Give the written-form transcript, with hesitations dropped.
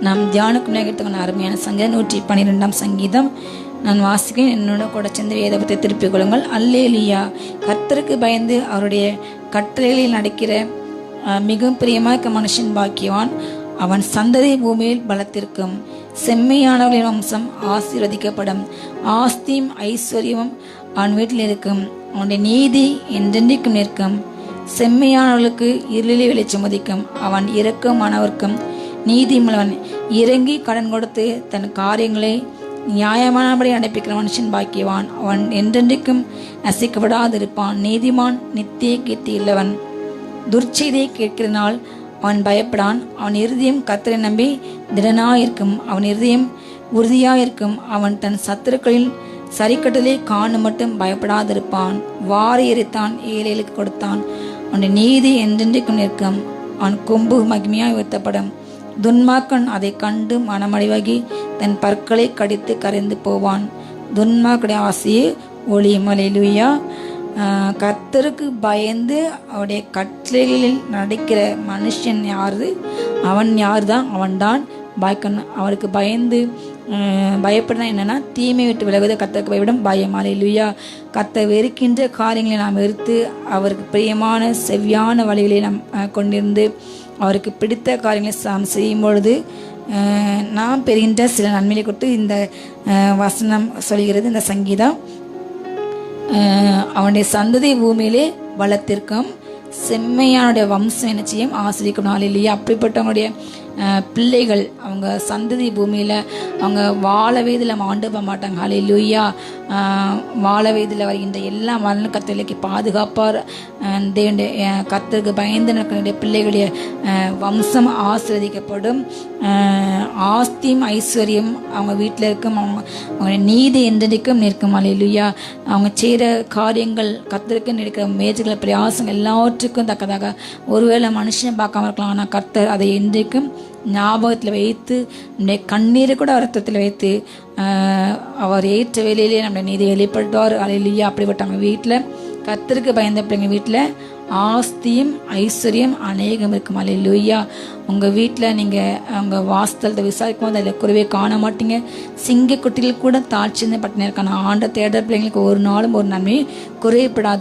நாம் தியானுக்கு நேரத்துக்கான அருமையான சங்கீதம் 112 சங்கீதம் நான் வாசிக்கிறேன். என்னோட கூட சேர்ந்து வேதத்தை திருப்பிக் கொள்ளுங்கள். அல்லேலூயா. கர்த்தருக்கு பயந்து அவருடைய கட்டளைகளில் நடக்கிற மிகவும் பிரியமாக மனுஷன் பாக்கியவான். அவன் சந்ததி பூமியில் பலத்திற்கும். செம்மையானவர்களின் வம்சம் ஆசீர்வதிக்கப்படும். ஆஸ்தியும் ஐஸ்வர்யமும் அவன் வீட்டில் இருக்கும். அவனுடைய நீதி என்றென்றைக்கும் நிற்கும். செம்மையானவர்களுக்கு இருளிலே வெளிச்சம் உதிக்கும். அவன் இரக்கமானவர்க்கும் நீதிமுள்ளவன். இறங்கி கடன் கொடுத்து தன் காரியங்களை நியாயமானபடி நடப்பிக்கிற மனுஷன் பாக்கியவான். அவன் என்றென்றைக்கும் நசிக்கப்படாதிருப்பான். நீதிமான் நித்திய கீர்த்தி உள்ளவன். துர்ச்செய்தியை கேட்கிறனால் அவன் பயப்படான். அவன் இருதயம் கர்த்தரை நம்பி திடனாயிருக்கும். அவன் இருதயம் உறுதியாயிருக்கும். அவன் தன் சத்துருக்களில் சரிக்கட்டலை காணும் மட்டும் பயப்படாதிருப்பான். வாரி எரித்தான், ஏழைகளுக்கு கொடுத்தான். அவனுடைய நீதி என்றென்றைக்கும் நிற்கும். அவன் கொம்பு மகிமையாய் உயர்த்தப்படும். துன்மார்க்கன் அதை கண்டு மனமடிவாகி தன் பற்களை கடித்து கரைந்து போவான். துன்மார்க்குடைய ஆசையை ஒளியும். அல்லேலூயா. கர்த்தருக்கு பயந்து அவருடைய கட்டளைகளில் நடக்கிற மனுஷன் யாரு? அவன் யார்தான்? அவன்தான் பாய்க்கணும். அவருக்கு பயந்து பயப்படுறா என்னன்னா தீமை விட்டு விலகுவதை கர்த்தருக்கு பயப்படும் பயம். அல்லேலூயா. கர்த்தர் வெறுக்கின்ற காரியங்களை நாம் வெறுத்து அவருக்கு பிரியமான செவ்வியான வழிகளை நாம் கொண்டிருந்து அவருக்கு பிடித்த காரியங்களை செய்யும் பொழுது நாம் பெறுகின்ற சில நன்மையை கொடுத்து இந்த வசனம் சொல்கிறது. இந்த சங்கீதம் அவனுடைய சந்ததி பூமியிலே வளத்திற்கும். செம்மையானுடைய வம்சம் என்ன செய்யும்? ஆசிரிக்கும். அல்லேலூயா. அப்படிப்பட்டவங்களுடைய பிள்ளைகள் அவங்க சந்ததி பூமியில் அவங்க வாழ வயதில் ஆண்டு போக மாட்டாங்க. அல்லேலூயா. வாழ வயதில் வருகின்ற எல்லா மரண கர்த்தர்களுக்கு பாதுகாப்பார். தேவனுடைய கர்த்தருக்கு பயந்து நடக்கிற பிள்ளைகளுடைய வம்சம் ஆசீர்வதிக்கப்படும். ஆஸ்தியும் ஐஸ்வர்யம் அவங்க வீட்டில் இருக்கும். அவங்க நீதி என்றைக்கும் நிற்கும். அல்லேலூயா. அவங்க செய்கிற காரியங்கள் கர்த்தருக்கு நடக்கிற முயற்சிகளை பிரயாசங்கள் எல்லாவற்றுக்கும் தக்கதாக ஒருவேளை மனுஷனை பார்க்காம இருக்கலாம். ஆனால் கர்த்தர் அதை என்றைக்கும் ஞாபகத்தில் வைத்து நம்முடைய கண்ணீரை கூட ரத்தத்தில் வைத்து அவர் ஏற்ற வேலையிலே நம்முடைய நீதி வெளிப்படுத்துவார். அல்லேலூயா. அப்படிப்பட்ட அவங்க வீட்டில் கர்த்தருக்கு பயந்த பிள்ளைங்க வீட்டில் ஆஸ்தியும் ஐஸ்வர்யம் அநேகம் இருக்கும். அல்லேலூயா. உங்கள் வீட்டில் நீங்கள் அவங்க வாஸ்தலத்தை விசாரிக்கும் போது அதில் குறைவே காண மாட்டீங்க. சிங்கக்குட்டியில் கூட தாழ்ச்சிந்த பட்டின இருக்கான ஆண்ட தேடுற பிள்ளைங்களுக்கு ஒரு நாளும் ஒரு நன்மை குறையப்படாது.